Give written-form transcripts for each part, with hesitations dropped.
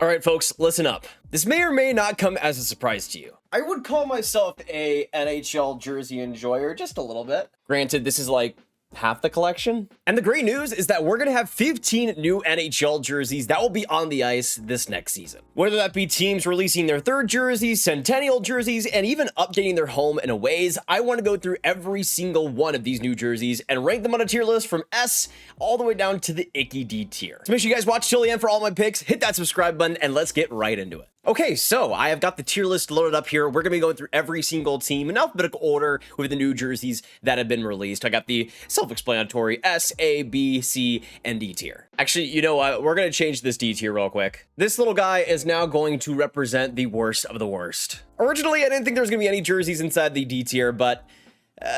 All right, folks, listen up. This may or may not come as a surprise to you. I would call myself a NHL jersey enjoyer, just a little bit. Granted, this is like half the collection. And the great news is that we're going to have 15 new NHL jerseys that will be on the ice this next season. Whether that be teams releasing their third jerseys, centennial jerseys, and even updating their home and aways, I want to go through every single one of these new jerseys and rank them on a tier list from S all the way down to the icky D tier. So make sure you guys watch till the end for all my picks, hit that subscribe button, and let's get right into it. Okay, so I have got the tier list loaded up here. We're going to be going through every single team in alphabetical order with the new jerseys that have been released. I got the self-explanatory S, A, B, C, and D tier. Actually, you know what? We're going to change this D tier real quick. This little guy is now going to represent the worst of the worst. Originally, I didn't think there was going to be any jerseys inside the D tier, but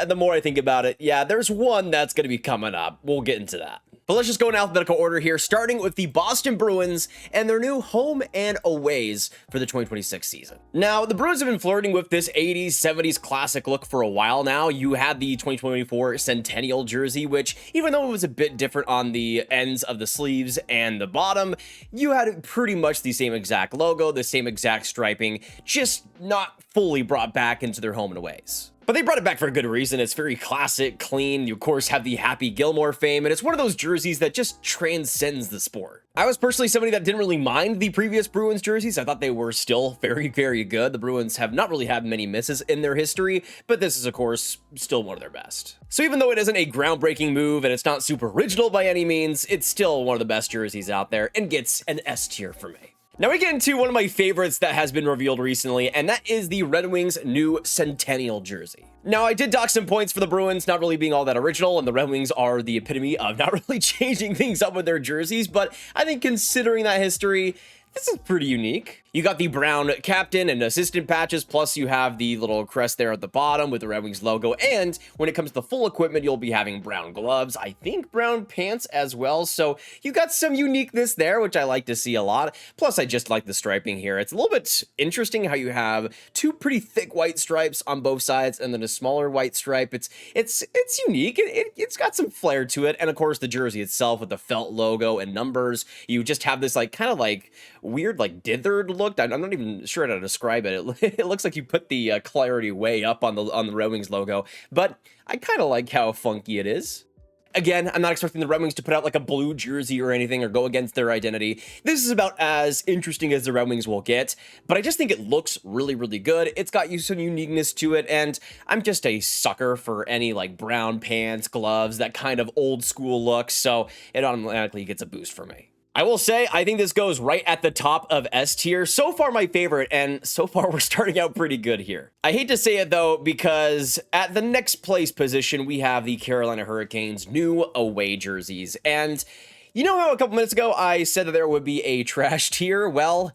the more I think about it, yeah, there's one that's going to be coming up. We'll get into that. But let's just go in alphabetical order here, starting with the Boston Bruins and their new home and aways for the 2026 season. Now, the Bruins have been flirting with this 80s, 70s classic look for a while now. You had the 2024 Centennial jersey, which, even though it was a bit different on the ends of the sleeves and the bottom, you had pretty much the same exact logo, the same exact striping, just not fully brought back into their home and aways. But they brought it back for a good reason. It's very classic, clean. You, of course, have the Happy Gilmore fame, and it's one of those jerseys that just transcends the sport. I was personally somebody that didn't really mind the previous Bruins jerseys. I thought they were still very, very good. The Bruins have not really had many misses in their history, but this is, of course, still one of their best. So even though it isn't a groundbreaking move and it's not super original by any means, it's still one of the best jerseys out there and gets an S tier for me. Now we get into one of my favorites that has been revealed recently, and that is the Red Wings' new Centennial jersey. Now, I did dock some points for the Bruins not really being all that original, and the Red Wings are the epitome of not really changing things up with their jerseys, but I think considering that history, this is pretty unique. You got the brown captain and assistant patches, plus you have the little crest there at the bottom with the Red Wings logo, and when it comes to the full equipment, you'll be having brown gloves, I think brown pants as well, so you got some uniqueness there, which I like to see a lot. Plus, I just like the striping here. It's a little bit interesting how you have two pretty thick white stripes on both sides, and then a smaller white stripe. It's unique. It's got some flair to it, and of course, the jersey itself with the felt logo and numbers. You just have this like kind of like weird like dithered look. I'm not even sure how to describe it. It looks like you put the clarity way up on the Red Wings logo, but I kind of like how funky it is. Again, I'm not expecting the Red Wings to put out like a blue jersey or anything or go against their identity. This is about as interesting as the Red Wings will get, but I just think it looks really, really good. It's got some uniqueness to it, and I'm just a sucker for any like brown pants, gloves, that kind of old school look, so it automatically gets a boost for me. I will say, I think this goes right at the top of S tier. So far, my favorite, and so far, we're starting out pretty good here. I hate to say it, though, because at the next place position, we have the Carolina Hurricanes' new away jerseys. And you know how a couple minutes ago, I said that there would be a trash tier? Well,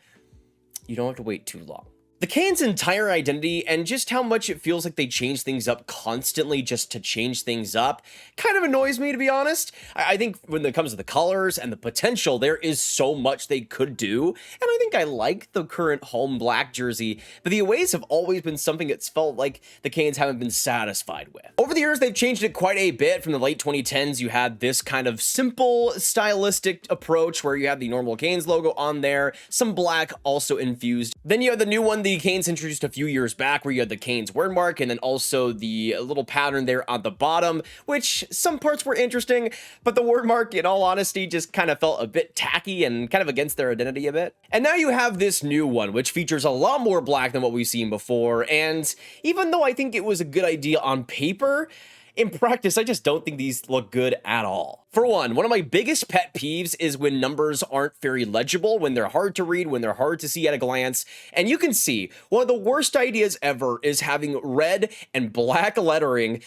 you don't have to wait too long. The Canes' entire identity and just how much it feels like they change things up constantly just to change things up kind of annoys me, to be honest. I think when it comes to the colors and the potential, there is so much they could do, and I think I like the current home black jersey, but the aways have always been something that's felt like the Canes haven't been satisfied with. Over the years, they've changed it quite a bit. From the late 2010s, you had this kind of simple stylistic approach where you have the normal Canes logo on there, some black also infused. Then you have the new one the Canes introduced a few years back where you had the Canes word mark and then also the little pattern there on the bottom, which some parts were interesting, but the word mark, in all honesty, just kind of felt a bit tacky and kind of against their identity a bit. And now you have this new one, which features a lot more black than what we've seen before, and even though I think it was a good idea on paper, in practice, I just don't think these look good at all. For one of my biggest pet peeves is when numbers aren't very legible, when they're hard to read, when they're hard to see at a glance. And you can see, one of the worst ideas ever is having red and black lettering.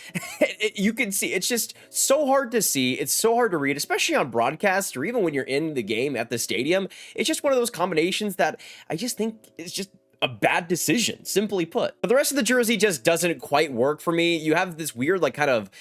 You can see, it's just so hard to see. It's so hard to read, especially on broadcast or even when you're in the game at the stadium. It's just one of those combinations that I just think is just a bad decision, simply put. But the rest of the jersey just doesn't quite work for me. You have this weird, like, kind of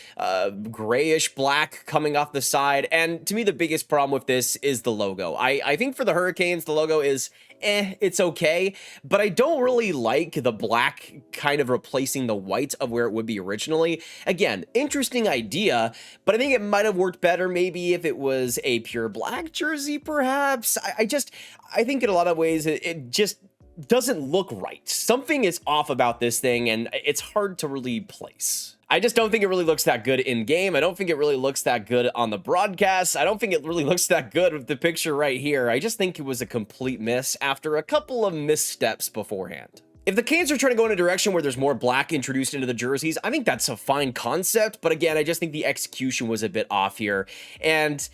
grayish black coming off the side, and to me, the biggest problem with this is the logo. I think for the Hurricanes, the logo is it's okay, but I don't really like the black kind of replacing the white of where it would be originally. Again, interesting idea, but I think it might have worked better maybe if it was a pure black jersey, perhaps. I think in a lot of ways, it just doesn't look right. Something is off about this thing, and it's hard to really place. I just don't think it really looks that good in game. I don't think it really looks that good on the broadcast. I don't think it really looks that good with the picture right here. I just think it was a complete miss after a couple of missteps beforehand. If the Canes are trying to go in a direction where there's more black introduced into the jerseys, I think that's a fine concept. But again, I just think the execution was a bit off here. And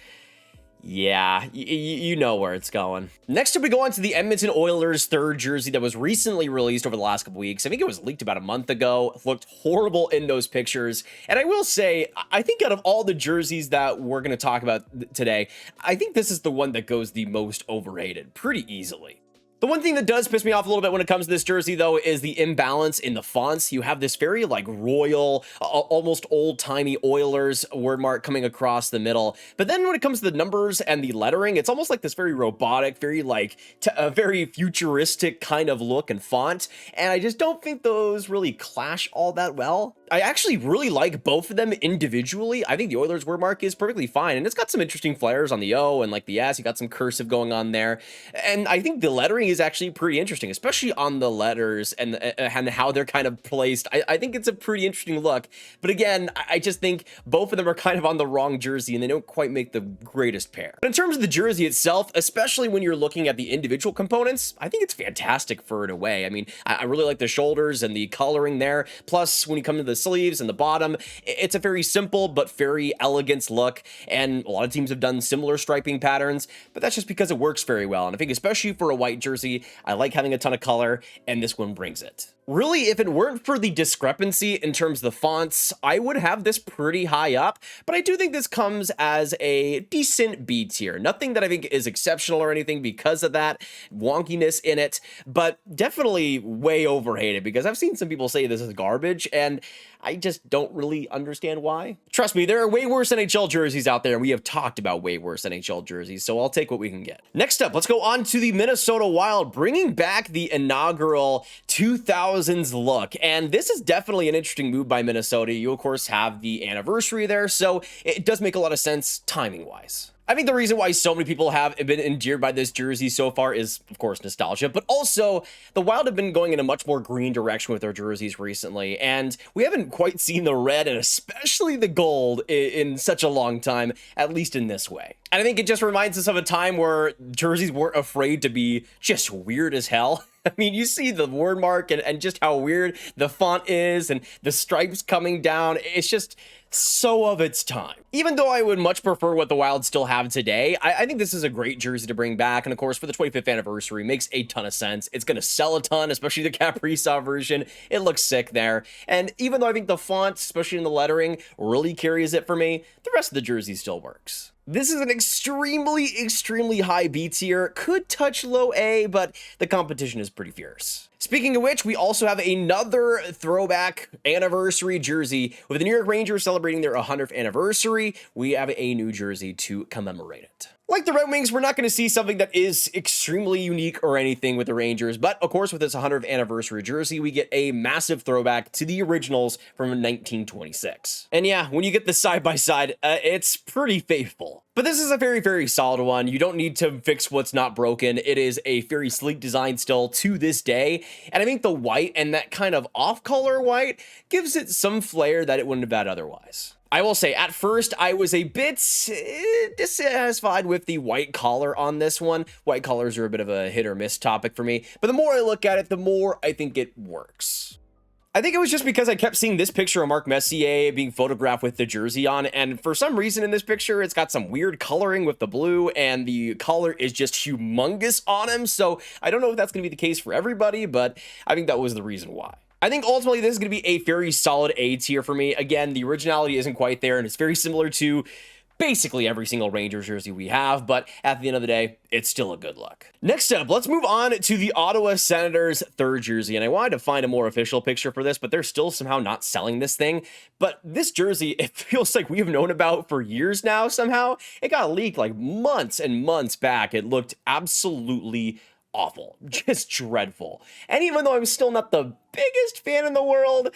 yeah, you know where it's going. Next up, we go on to the Edmonton Oilers third jersey that was recently released over the last couple weeks. I think it was leaked about a month ago. It looked horrible in those pictures. And I will say, I think out of all the jerseys that we're going to talk about today, I think this is the one that goes the most overrated pretty easily. The one thing that does piss me off a little bit when it comes to this jersey, though, is the imbalance in the fonts. You have this very, like, royal, almost old-timey Oilers wordmark coming across the middle. But then when it comes to the numbers and the lettering, it's almost like this very robotic, very, like, a very futuristic kind of look and font. And I just don't think those really clash all that well. I actually really like both of them individually. I think the Oilers wordmark is perfectly fine, and it's got some interesting flares on the O and, like, the S. You got some cursive going on there. And I think the lettering is actually pretty interesting, especially on the letters and how they're kind of placed. I think it's a pretty interesting look, but again, I just think both of them are kind of on the wrong jersey and they don't quite make the greatest pair. But in terms of the jersey itself, especially when you're looking at the individual components, I think it's fantastic fur and away. I mean, I really like the shoulders and the coloring there. Plus, when you come to the sleeves and the bottom, it's a very simple but very elegant look, and a lot of teams have done similar striping patterns, but that's just because it works very well. And I think especially for a white jersey, I like having a ton of color, and this one brings it. Really, if it weren't for the discrepancy in terms of the fonts, I would have this pretty high up, but I do think this comes as a decent B tier. Nothing that I think is exceptional or anything because of that wonkiness in it, but definitely way overhated because I've seen some people say this is garbage, and I just don't really understand why. Trust me, there are way worse NHL jerseys out there, and we have talked about way worse NHL jerseys, so I'll take what we can get. Next up, let's go on to the Minnesota Wild, bringing back the inaugural 2000s look, and this is definitely an interesting move by Minnesota. You, of course, have the anniversary there, so it does make a lot of sense timing-wise. I think the reason why so many people have been endeared by this jersey so far is, of course, nostalgia, but also the Wild have been going in a much more green direction with their jerseys recently, and we haven't quite seen the red and especially the gold in such a long time, at least in this way. And I think it just reminds us of a time where jerseys weren't afraid to be just weird as hell. I mean, you see the word mark and just how weird the font is and the stripes coming down. It's just so of its time. Even though I would much prefer what the Wild still have today, I think this is a great jersey to bring back. And of course, for the 25th anniversary, makes a ton of sense. It's going to sell a ton, especially the Kaprizov version. It looks sick there. And even though I think the font, especially in the lettering, really carries it for me, the rest of the jersey still works. This is an extremely high B tier, could touch low A, but the competition is pretty fierce. Speaking of which, we also have another throwback anniversary jersey. With the New York Rangers celebrating their 100th anniversary, we have a new jersey to commemorate it. Like the Red Wings, we're not going to see something that is extremely unique or anything with the Rangers, but of course with this 100th anniversary jersey, we get a massive throwback to the originals from 1926. And yeah, when you get this side-by-side, it's pretty faithful. But this is a very solid one. You don't need to fix what's not broken. It is a very sleek design still to this day, and I think the white and that kind of off-color white gives it some flair that it wouldn't have had otherwise. I will say, at first, I was a bit dissatisfied with the white collar on this one. White collars are a bit of a hit or miss topic for me, but the more I look at it, the more I think it works. I think it was just because I kept seeing this picture of Mark Messier being photographed with the jersey on, and for some reason in this picture, it's got some weird coloring with the blue, and the collar is just humongous on him, so I don't know if that's going to be the case for everybody, but I think that was the reason why. I think ultimately this is going to be a very solid A tier for me. Again, the originality isn't quite there, and it's very similar to basically every single Rangers jersey we have, but at the end of the day, it's still a good look. Next up, let's move on to the Ottawa Senators third jersey, and I wanted to find a more official picture for this, but they're still somehow not selling this thing. But this jersey, it feels like we've known about for years now somehow. It got leaked like months and months back. It looked absolutely awful, just dreadful. And even though I'm still not the biggest fan in the world,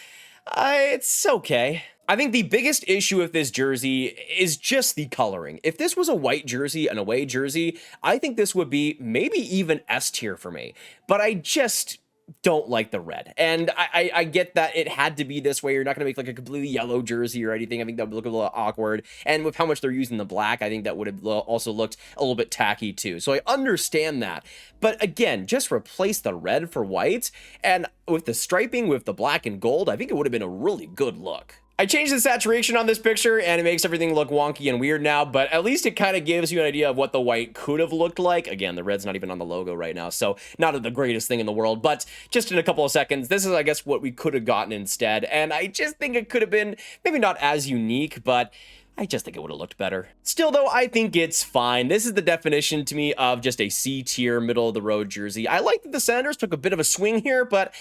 it's okay. I think the biggest issue with this jersey is just the coloring. If this was a white jersey, an away jersey, I think this would be maybe even S tier for me. But I just don't like the red. And I get that it had to be this way. You're not going to make like a completely yellow jersey or anything. I think that would look a little awkward. And with how much they're using the black, I think that would have also looked a little bit tacky too. So I understand that. But again, just replace the red for white. And with the striping, with the black and gold, I think it would have been a really good look. I changed the saturation on this picture and it makes everything look wonky and weird now, but at least it kind of gives you an idea of what the white could have looked like. Again, the red's not even on the logo right now, so not the greatest thing in the world, but just in a couple of seconds, this is, I guess, what we could have gotten instead. And I just think it could have been maybe not as unique, but I just think it would have looked better. Still, though, I think it's fine. This is the definition to me of just a C-tier, middle-of-the-road jersey. I like that the Senators took a bit of a swing here, but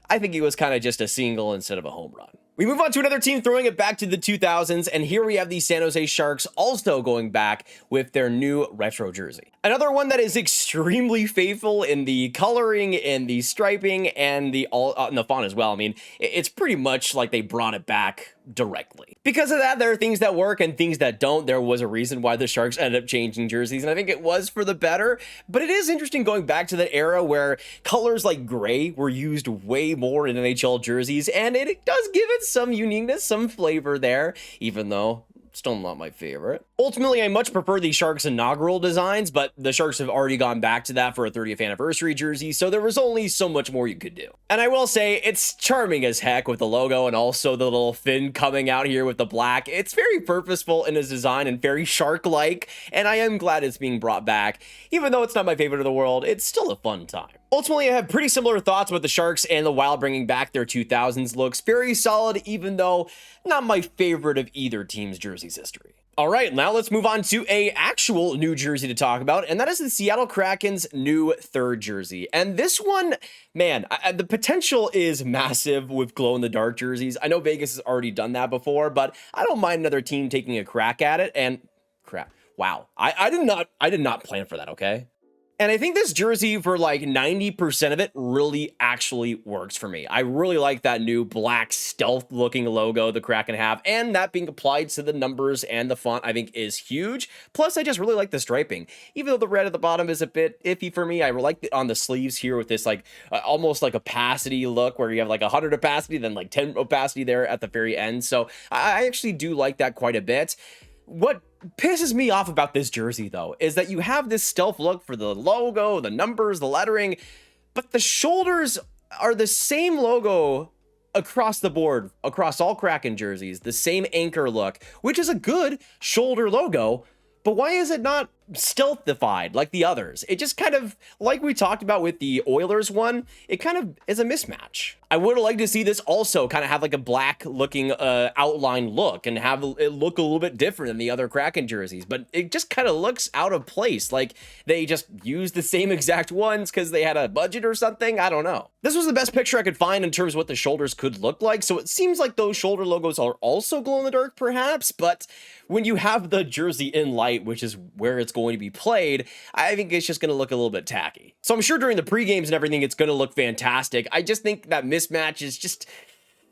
I think it was kind of just a single instead of a home run. We move on to another team throwing it back to the 2000s, and here we have the San Jose Sharks also going back with their new retro jersey. Another one that is extremely faithful in the coloring, in the striping, and the font as well. I mean, it's pretty much like they brought it back directly. Because of that, there are things that work and things that don't. There was a reason why the Sharks ended up changing jerseys, and I think it was for the better. But it is interesting going back to that era where colors like gray were used way more in NHL jerseys, and it does give it some uniqueness, some flavor there, even though still not my favorite. Ultimately, I much prefer the Sharks inaugural designs, but the Sharks have already gone back to that for a 30th anniversary jersey, so there was only so much more you could do. And I will say, it's charming as heck with the logo and also the little fin coming out here with the black. It's very purposeful in its design and very shark-like, and I am glad it's being brought back. Even though it's not my favorite of the world, it's still a fun time. Ultimately, I have pretty similar thoughts with the Sharks and the Wild bringing back their 2000s looks. Very solid, even though not my favorite of either team's jerseys history. All right, now let's move on to a actual new jersey to talk about, and that is the Seattle Kraken's new third jersey. And this one, man, the potential is massive with glow-in-the-dark jerseys. I know Vegas has already done that before, but I don't mind another team taking a crack at it. And crap, wow, I did not plan for that, okay? And I think this jersey, for like 90% of it, really actually works for me. I really like that new black stealth looking logo the Kraken have, and that being applied to the numbers and the font I think is huge. Plus, I just really like the striping. Even though the red at the bottom is a bit iffy for me, I like it on the sleeves here with this like almost like opacity look where you have like 100 opacity, then like 10 opacity there at the very end. So I actually do like that quite a bit. What pisses me off about this jersey, though, is that you have this stealth look for the logo, the numbers, the lettering, but the shoulders are the same logo across the board, across all Kraken jerseys, the same anchor look, which is a good shoulder logo, but why is it not stealthified like the others? It just kind of, like we talked about with the Oilers one, it kind of is a mismatch. I would like to see this also kind of have like a black looking outline look and have it look a little bit different than the other Kraken jerseys, but it just kind of looks out of place. Like they just used the same exact ones because they had a budget or something. I don't know. This was the best picture I could find in terms of what the shoulders could look like. So it seems like those shoulder logos are also glow in the dark perhaps, but when you have the jersey in light, which is where it's going to be played, I think it's just going to look a little bit tacky. So I'm sure during the pre-games and everything, it's going to look fantastic. I just think that mismatch is just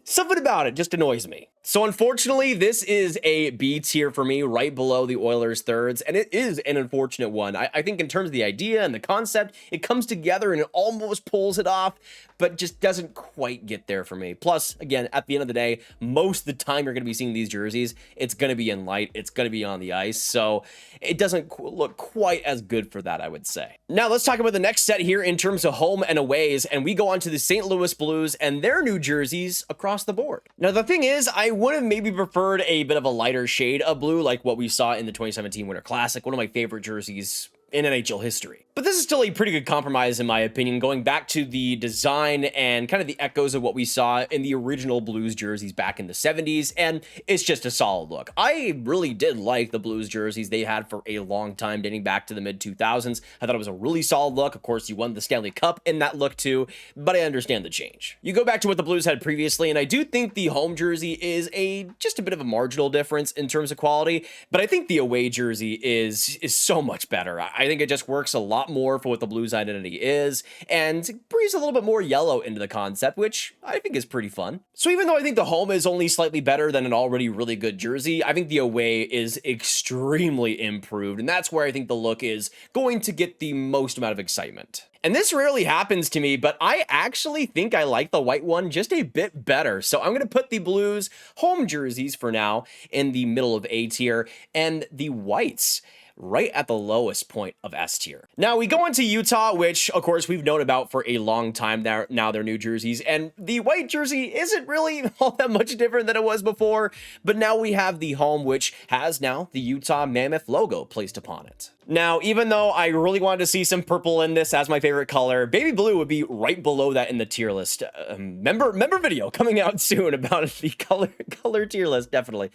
something about it just annoys me. So unfortunately, this is a B tier for me, right below the Oilers thirds, and it is an unfortunate one. I think in terms of the idea and the concept, it comes together and it almost pulls it off, but just doesn't quite get there for me. Plus, again, at the end of the day, most of the time you're going to be seeing these jerseys, it's going to be in light, it's going to be on the ice, so it doesn't look quite as good for that, I would say. Now, let's talk about the next set here in terms of home and aways, and we go on to the St. Louis Blues and their new jerseys across the board. Now, the thing is, I would have maybe preferred a bit of a lighter shade of blue like what we saw in the 2017 Winter Classic, one of my favorite jerseys in NHL history. But this is still a pretty good compromise in my opinion, going back to the design and kind of the echoes of what we saw in the original Blues jerseys back in the 70s, and it's just a solid look. I really did like the Blues jerseys they had for a long time, dating back to the mid-2000s. I thought it was a really solid look. Of course, you won the Stanley Cup in that look too, but I understand the change. You go back to what the Blues had previously, and I do think the home jersey is just a bit of a marginal difference in terms of quality, but I think the away jersey is so much better. I think it just works a lot more for what the Blues identity is, and breathes a little bit more yellow into the concept, which I think is pretty fun. So even though I think the home is only slightly better than an already really good jersey, I think the away is extremely improved, and that's where I think the look is going to get the most amount of excitement. And this rarely happens to me, but I actually think I like the white one just a bit better. So I'm going to put the Blues home jerseys for now in the middle of A tier, and the whites right at the lowest point of S tier. Now we go into Utah, which of course we've known about for a long time now their new jerseys, and the white jersey isn't really all that much different than it was before, but now we have the home, which has now the Utah Mammoth logo placed upon it. Now, even though I really wanted to see some purple in this as my favorite color, baby blue would be right below that in the tier list. Member video coming out soon about the color tier list, definitely.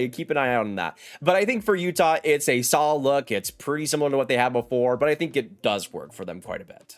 Keep an eye out on that. But I think for Utah, it's a solid look. It's pretty similar to what they had before, but I think it does work for them quite a bit.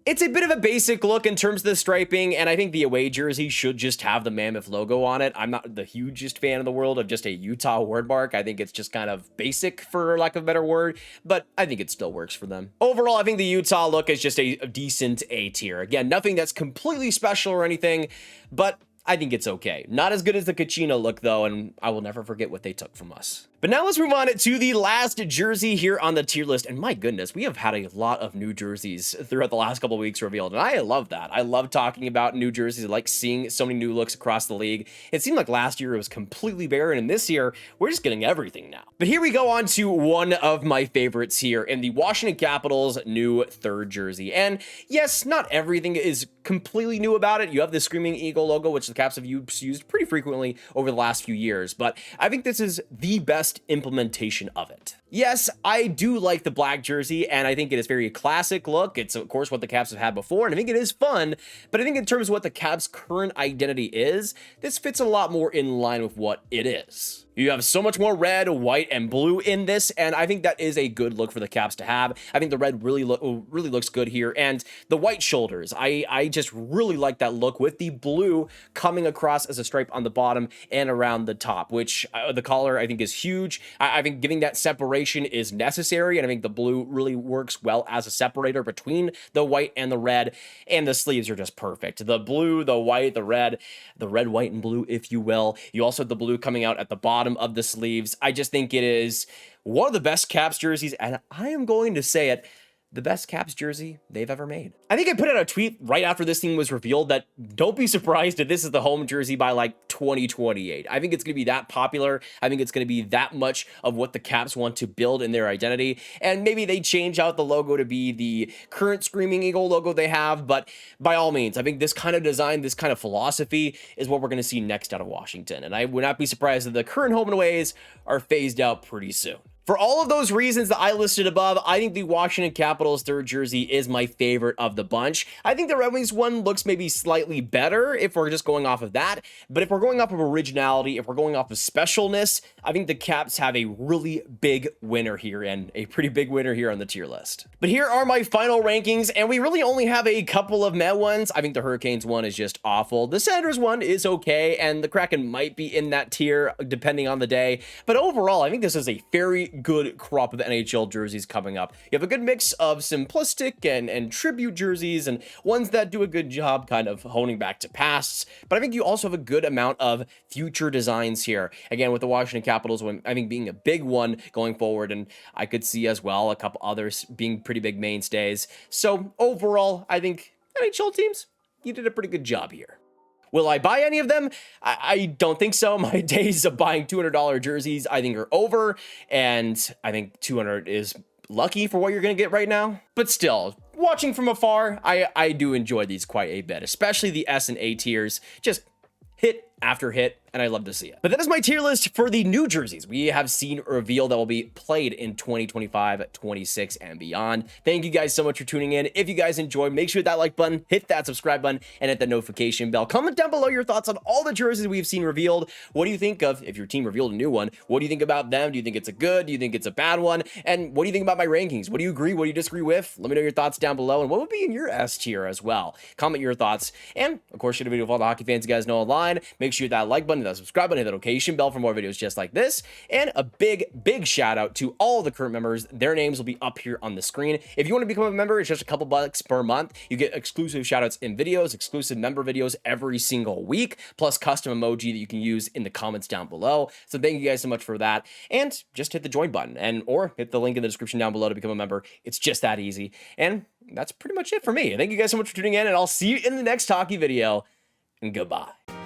It's a bit of a basic look in terms of the striping, and I think the away jersey should just have the Mammoth logo on it. I'm not the hugest fan in the world of just a Utah word mark. I think it's just kind of basic, for lack of a better word, but I think it still works for them. Overall, I think the Utah look is just a decent A tier. Again, nothing that's completely special or anything, but I think it's okay. Not as good as the Kachina look though, and I will never forget what they took from us. But now let's move on to the last jersey here on the tier list. And my goodness, we have had a lot of new jerseys throughout the last couple of weeks revealed. And I love that. I love talking about new jerseys. I like seeing so many new looks across the league. It seemed like last year it was completely barren, and this year we're just getting everything now. But here we go on to one of my favorites here in the Washington Capitals new third jersey. And yes, not everything is completely new about it. You have the Screaming Eagle logo, which the Caps have used pretty frequently over the last few years, but I think this is the best implementation of it. Yes, I do like the black jersey, and I think it is very classic look. It's of course what the Caps have had before, and I think it is fun, but I think in terms of what the Caps' current identity is, this fits a lot more in line with what it is. You have so much more red, white, and blue in this, and I think that is a good look for the Caps to have. I think the red really looks good here, and the white shoulders, I just really like that look with the blue coming across as a stripe on the bottom and around the top, which the collar I think is huge. I think giving that separation is necessary, and I think the blue really works well as a separator between the white and the red, and the sleeves are just perfect. The blue, the white, the red, white, and blue, if you will. You also have the blue coming out at the bottom of the sleeves. I just think it is one of the best Caps jerseys, and I am going to say it, the best Caps jersey they've ever made. I think I put out a tweet right after this thing was revealed that don't be surprised if this is the home jersey by like 2028. I think it's going to be that popular. I think it's going to be that much of what the Caps want to build in their identity. And maybe they change out the logo to be the current Screaming Eagle logo they have. But by all means, I think this kind of design, this kind of philosophy is what we're going to see next out of Washington. And I would not be surprised if the current home and aways are phased out pretty soon. For all of those reasons that I listed above, I think the Washington Capitals third jersey is my favorite of the bunch. I think the Red Wings one looks maybe slightly better if we're just going off of that, but if we're going off of originality, if we're going off of specialness, I think the Caps have a really big winner here, and a pretty big winner here on the tier list. But here are my final rankings, and we really only have a couple of meh ones. I think the Hurricanes one is just awful. The Senators one is okay, and the Kraken might be in that tier depending on the day, but overall, I think this is a very good crop of NHL jerseys coming up. You have a good mix of simplistic and tribute jerseys, and ones that do a good job kind of honing back to pasts, but I think you also have a good amount of future designs here. Again, with the Washington Capitals, I think being a big one going forward, and I could see as well a couple others being pretty big mainstays. So overall, I think NHL teams, you did a pretty good job here. Will I buy any of them? I don't think so. My days of buying $200 jerseys, I think, are over, and I think 200 is lucky for what you're going to get right now. But still, watching from afar, I do enjoy these quite a bit, especially the S and A tiers. Just hit after hit, and I love to see it. But that is my tier list for the new jerseys we have seen revealed that will be played in 2025, 26, and beyond. Thank you guys so much for tuning in. If you guys enjoyed, make sure to hit that like button, hit that subscribe button, and hit the notification bell. Comment down below your thoughts on all the jerseys we've seen revealed. What do you think of, if your team revealed a new one, what do you think about them? Do you think it's a good? Do you think it's a bad one? And what do you think about my rankings? What do you agree? What do you disagree with? Let me know your thoughts down below, and what would be in your S tier as well. Comment your thoughts, and of course, share the video with all the hockey fans you guys know online. Make sure you hit that like button, hit that subscribe button, hit the notification bell for more videos just like this. And a big shout out to all the current members. Their names will be up here on the screen. If you want to become a member, it's just a couple bucks per month. You get exclusive shout outs in videos, exclusive member videos every single week, plus custom emoji that you can use in the comments down below. So thank you guys so much for that. And just hit the join button or hit the link in the description down below to become a member. It's just that easy. And that's pretty much it for me. Thank you guys so much for tuning in, and I'll see you in the next hockey video. And goodbye.